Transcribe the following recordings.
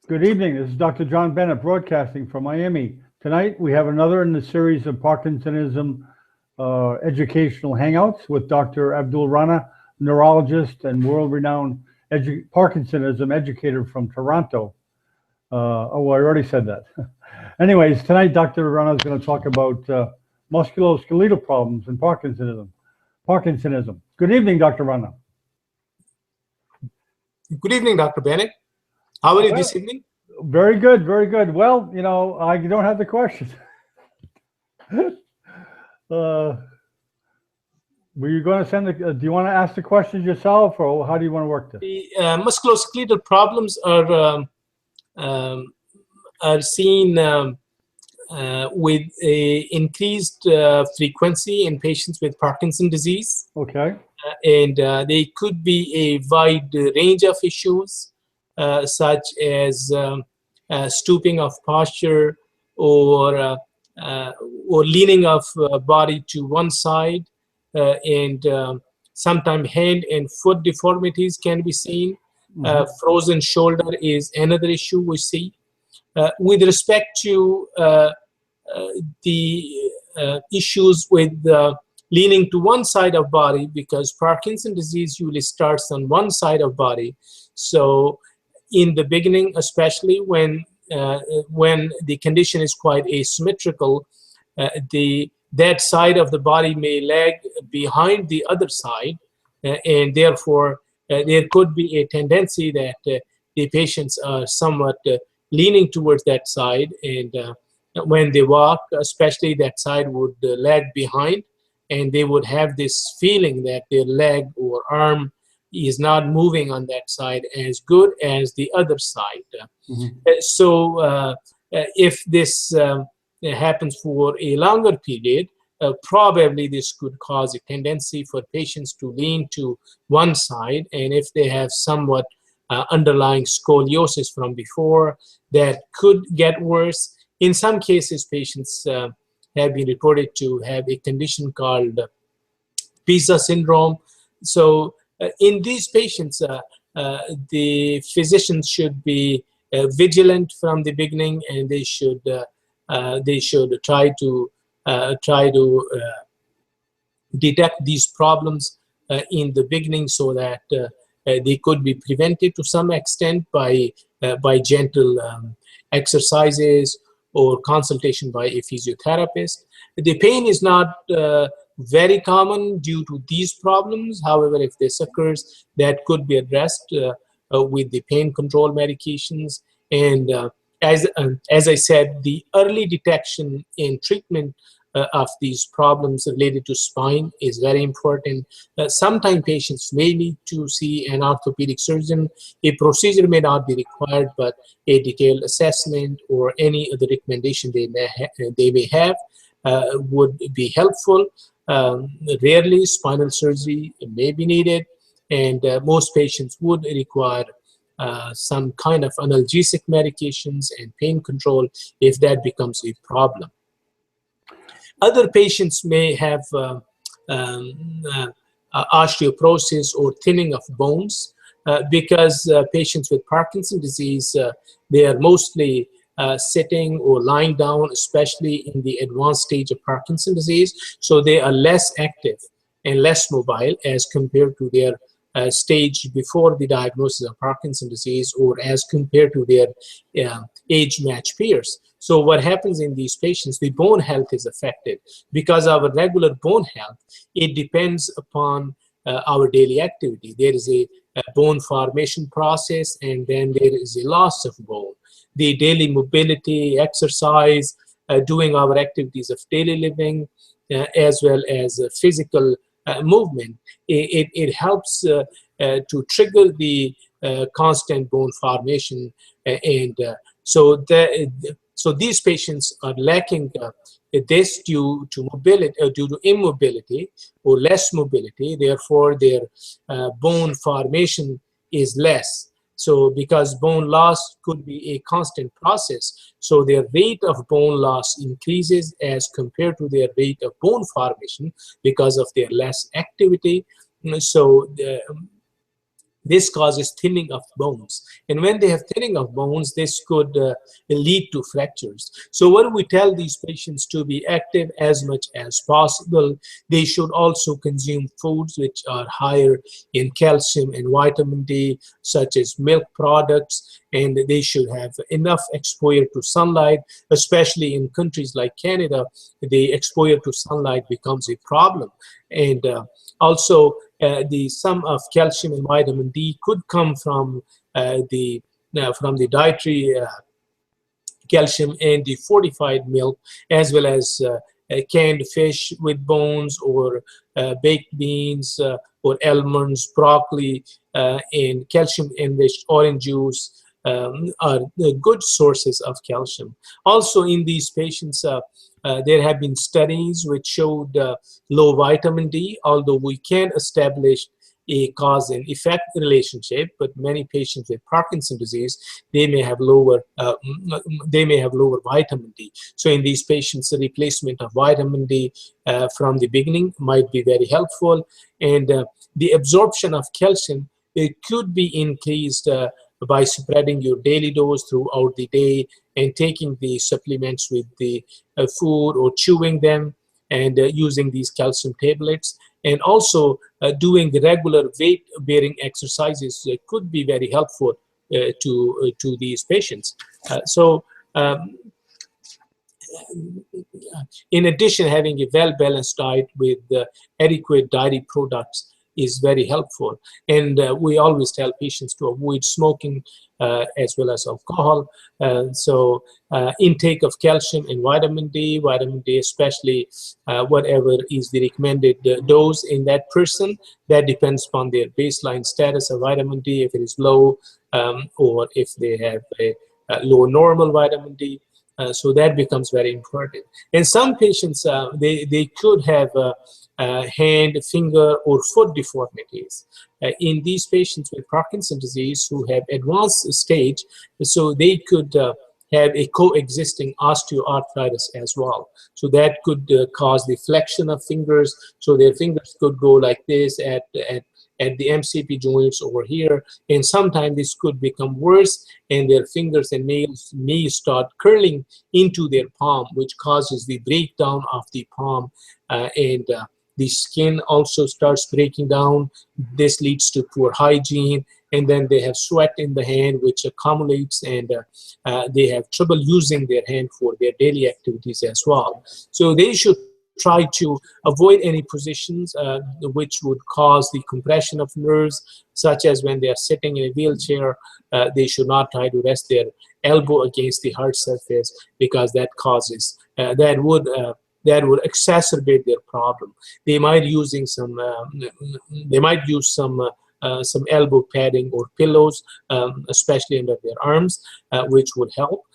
Good evening. This is Dr. John Bennett broadcasting from Miami. Tonight we have another in the series of Parkinsonism educational hangouts with Dr. Abdul Rana, neurologist and world-renowned Parkinsonism educator from Toronto. I already said that. Anyways, tonight Dr. Rana is going to talk about musculoskeletal problems and Parkinsonism. Good evening, Dr. Rana. Good evening, Dr. Bennett. How are you this evening? Very good, very good. Well, you know, I don't have the question. Were you going to send the, do you want to ask the questions yourself, or how do you want to work this? The musculoskeletal problems are seen with a increased frequency in patients with Parkinson's disease. Okay. And they could be a wide range of issues, such as stooping of posture or leaning of body to one side, and sometimes hand and foot deformities can be seen. Frozen shoulder is another issue we see. With respect to the issues with leaning to one side of body, because Parkinson's disease usually starts on one side of body. So in the beginning, especially when the condition is quite asymmetrical, that side of the body may lag behind the other side, and therefore there could be a tendency that the patients are somewhat leaning towards that side, and when they walk, especially, that side would lag behind, and they would have this feeling that their leg or arm is not moving on that side as good as the other side. So if this happens for a longer period, probably this could cause a tendency for patients to lean to one side, and if they have somewhat underlying scoliosis from before, that could get worse. In some cases, patients have been reported to have a condition called Pisa syndrome. So in these patients, the physicians should be vigilant from the beginning, and they should try to detect these problems in the beginning, so that they could be prevented to some extent by gentle exercises or consultation by a physiotherapist. The pain is not very common due to these problems. However, if this occurs, that could be addressed with the pain control medications. And as I said, the early detection and treatment of these problems related to spine is very important. Sometimes patients may need to see an orthopedic surgeon. A procedure may not be required, but a detailed assessment or any other recommendation they may have would be helpful. Rarely spinal surgery may be needed, and most patients would require some kind of analgesic medications and pain control if that becomes a problem. Other patients may have osteoporosis or thinning of bones, because patients with Parkinson's disease, they are mostly sitting or lying down, especially in the advanced stage of Parkinson's disease. So they are less active and less mobile as compared to their stage before the diagnosis of Parkinson's disease, or as compared to their age-matched peers. So what happens in these patients, the bone health is affected. Because our regular bone health, it depends upon our daily activity. There is a bone formation process, and then there is a loss of bone. The daily mobility, exercise, doing our activities of daily living, as well as physical movement, it helps to trigger the constant bone formation, and so these patients are lacking this due to mobility, due to immobility or less mobility. Therefore, their bone formation is less. So because bone loss could be a constant process, so their rate of bone loss increases as compared to their rate of bone formation because of their less activity. So This causes thinning of bones. And when they have thinning of bones, this could lead to fractures. So what we tell these patients to be active as much as possible. They should also consume foods which are higher in calcium and vitamin D, such as milk products, and they should have enough exposure to sunlight, especially in countries like Canada. The exposure to sunlight becomes a problem. And also, the sum of calcium and vitamin D could come from the dietary calcium and the fortified milk, as well as canned fish with bones, or baked beans, or almonds, broccoli, and calcium-enriched orange juice are good sources of calcium. Also, in these patients, there have been studies which showed low vitamin D, although we can't establish a cause and effect relationship, but many patients with Parkinson's disease, they may have lower vitamin D. So in these patients, the replacement of vitamin D from the beginning might be very helpful. And the absorption of calcium, it could be increased by spreading your daily dose throughout the day and taking the supplements with the food, or chewing them, and using these calcium tablets. And also doing regular weight-bearing exercises could be very helpful to these patients. In addition, having a well-balanced diet with adequate dairy products is very helpful. And we always tell patients to avoid smoking as well as alcohol. Intake of calcium and vitamin D especially, whatever is the recommended dose in that person, that depends upon their baseline status of vitamin D, if it is low, or if they have a low normal vitamin D. So that becomes very important. And some patients, they could have hand, finger, or foot deformities. In these patients with Parkinson's disease who have advanced stage, so they could have a coexisting osteoarthritis as well. So that could cause the flexion of fingers. So their fingers could go like this at the MCP joints over here, and sometimes this could become worse, and their fingers and nails may start curling into their palm, which causes the breakdown of the palm, and the skin also starts breaking down. This leads to poor hygiene, and then they have sweat in the hand, which accumulates, and they have trouble using their hand for their daily activities as well. So they should try to avoid any positions which would cause the compression of nerves, such as when they are sitting in a wheelchair. They should not try to rest their elbow against the hard surface, because that causes, that would exacerbate their problem. They might use some elbow padding or pillows, especially under their arms, which would help.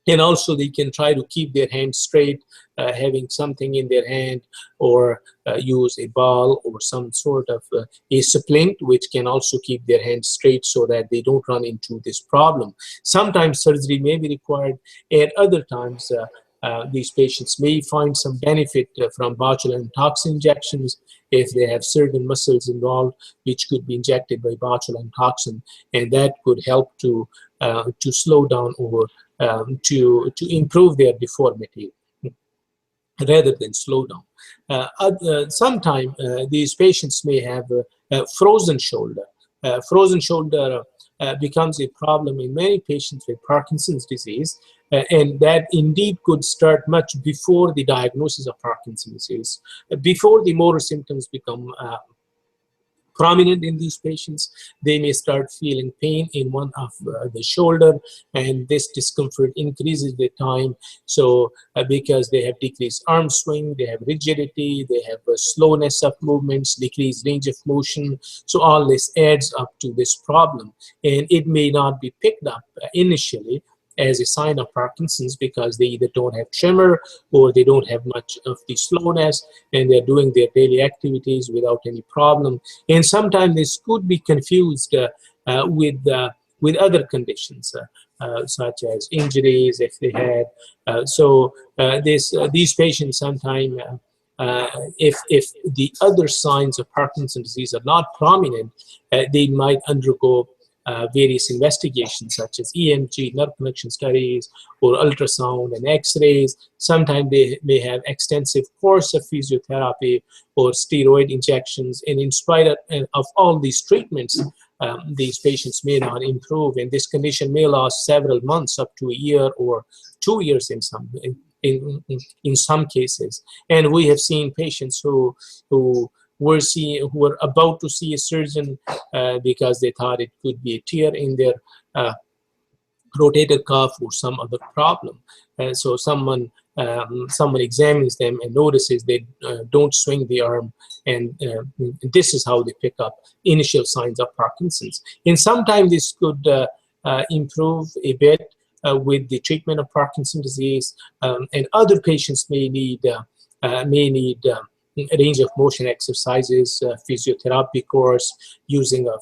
And also they can try to keep their hands straight, having something in their hand, or use a ball or some sort of a splint, which can also keep their hands straight so that they don't run into this problem. Sometimes surgery may be required, and other times these patients may find some benefit from botulinum toxin injections if they have certain muscles involved, which could be injected by botulinum toxin, and that could help to slow down or to improve their deformity rather than slow down. Sometimes these patients may have frozen shoulder. Frozen shoulder becomes a problem in many patients with Parkinson's disease, and that indeed could start much before the diagnosis of Parkinson's disease, before the motor symptoms become prominent in these patients. They may start feeling pain in one of the shoulder, and this discomfort increases with time. So because they have decreased arm swing, they have rigidity, they have a slowness of movements, decreased range of motion. So all this adds up to this problem, and it may not be picked up initially as a sign of Parkinson's, because they either don't have tremor or they don't have much of the slowness, and they're doing their daily activities without any problem. And sometimes this could be confused with other conditions, such as injuries if they had. These patients sometimes if the other signs of Parkinson's disease are not prominent, they might undergo various investigations such as EMG, nerve connection studies, or ultrasound and X-rays. Sometimes they may have extensive course of physiotherapy or steroid injections, and in spite of all these treatments, these patients may not improve, and this condition may last several months, up to a year or 2 years in some cases. And we have seen patients who were about to see a surgeon because they thought it could be a tear in their rotator cuff or some other problem. So someone examines them and notices they don't swing the arm, and this is how they pick up initial signs of Parkinson's. And sometimes this could improve a bit with the treatment of Parkinson's disease, and other patients may need a range of motion exercises, physiotherapy course, using of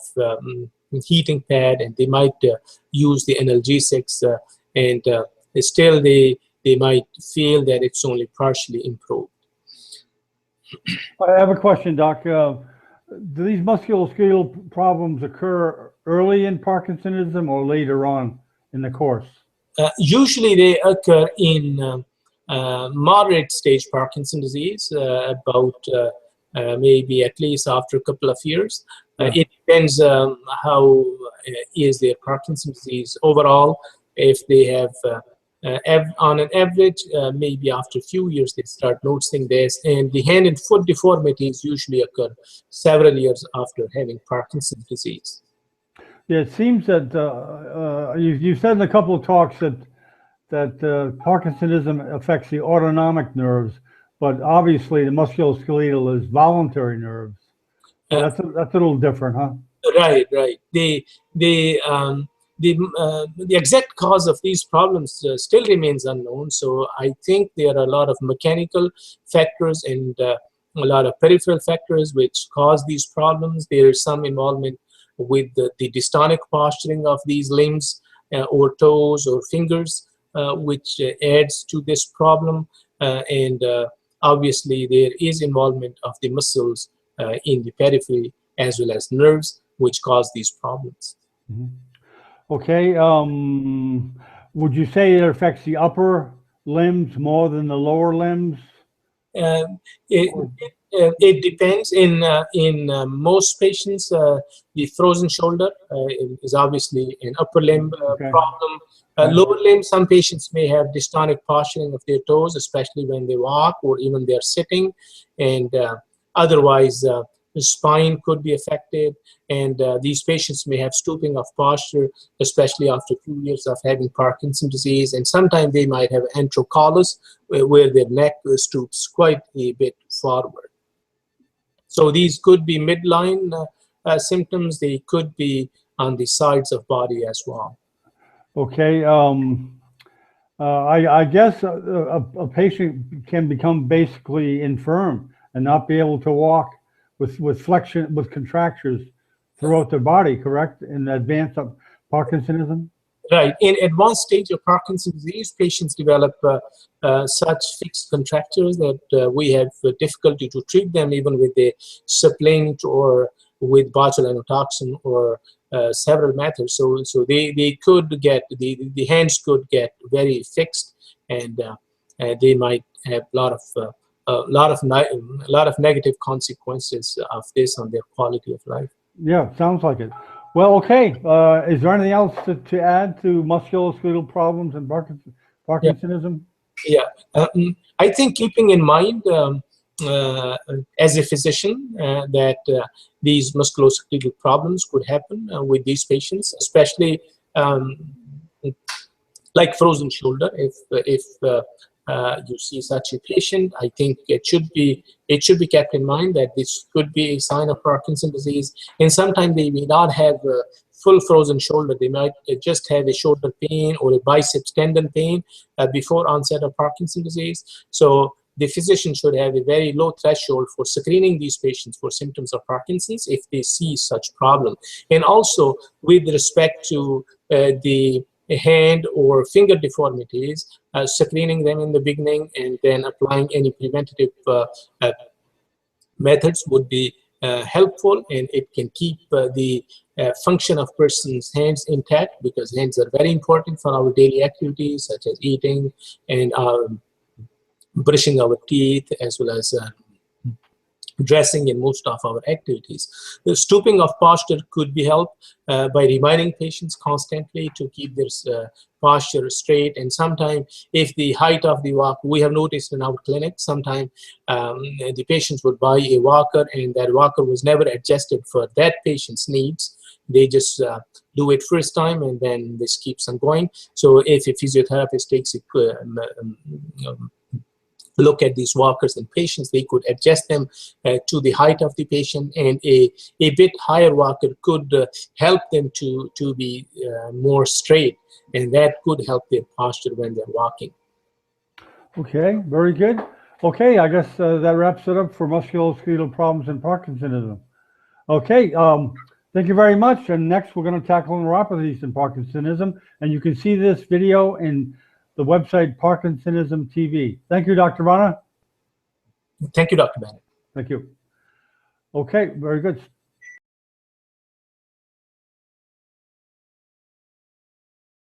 heating pad, and they might use the analgesics, and still they might feel that it's only partially improved. I have a question, Doc. Do these musculoskeletal problems occur early in Parkinsonism or later on in the course? Usually they occur in moderate stage Parkinson's disease, about maybe at least after a couple of years. It depends how is their Parkinson's disease overall. If they have, on an average, maybe after a few years they start noticing this, and the hand and foot deformities usually occur several years after having Parkinson's disease. Yeah, it seems that you said in a couple of talks that Parkinsonism affects the autonomic nerves, but obviously the musculoskeletal is voluntary nerves. That's a little different, huh? Right. The exact cause of these problems still remains unknown. So I think there are a lot of mechanical factors and a lot of peripheral factors which cause these problems. There is some involvement with the dystonic posturing of these limbs or toes or fingers, which adds to this problem. And obviously there is involvement of the muscles in the periphery as well as nerves, which cause these problems. Mm-hmm. Okay. Would you say it affects the upper limbs more than the lower limbs? It depends. In most patients, the frozen shoulder is obviously an upper limb problem. Lower limb, some patients may have dystonic posturing of their toes, especially when they walk or even they're sitting, and otherwise the spine could be affected, and these patients may have stooping of posture, especially after a few years of having Parkinson's disease, and sometimes they might have entrocollis, where their neck stoops quite a bit forward. So these could be midline symptoms. They could be on the sides of body as well. Okay. I guess a patient can become basically infirm and not be able to walk with flexion, with contractures throughout their body, correct? In advance of Parkinsonism? Right. In advanced stage of Parkinson's disease, patients develop such fixed contractures that we have difficulty to treat them even with a splint or with botulinum toxin or several methods. So they could get, the hands could get very fixed, and they might have a lot of negative consequences of this on their quality of life. Yeah, sounds like it. Well, okay. Is there anything else to add to musculoskeletal problems and Parkinsonism? Yeah. I think keeping in mind as a physician that these musculoskeletal problems could happen with these patients, especially like frozen shoulder. If you see such a patient, I think it should be kept in mind that this could be a sign of Parkinson's disease. And sometimes they may not have a full frozen shoulder. They might just have a shoulder pain or a biceps tendon pain before onset of Parkinson's disease. So the physician should have a very low threshold for screening these patients for symptoms of Parkinson's if they see such problem. And also with respect to the hand or finger deformities, screening them in the beginning and then applying any preventative methods would be helpful, and it can keep the function of person's hands intact, because hands are very important for our daily activities such as eating and brushing our teeth, as well as dressing in most of our activities. The stooping of posture could be helped by reminding patients constantly to keep their posture straight. And sometimes, if the height of the walk, we have noticed in our clinic, sometimes the patients would buy a walker and that walker was never adjusted for that patient's needs. They just do it first time and then this keeps on going. So if a physiotherapist takes a look at these walkers in patients, they could adjust them to the height of the patient, and a bit higher walker could help them to be more straight, and that could help their posture when they're walking. Okay, very good. Okay, I guess that wraps it up for musculoskeletal problems and Parkinsonism. Okay, thank you very much. And next we're going to tackle neuropathies and Parkinsonism, and you can see this video in the website Parkinsonism TV. Thank you, Dr. Rana. Thank you, Dr. Bennett. Thank you. Okay, very good.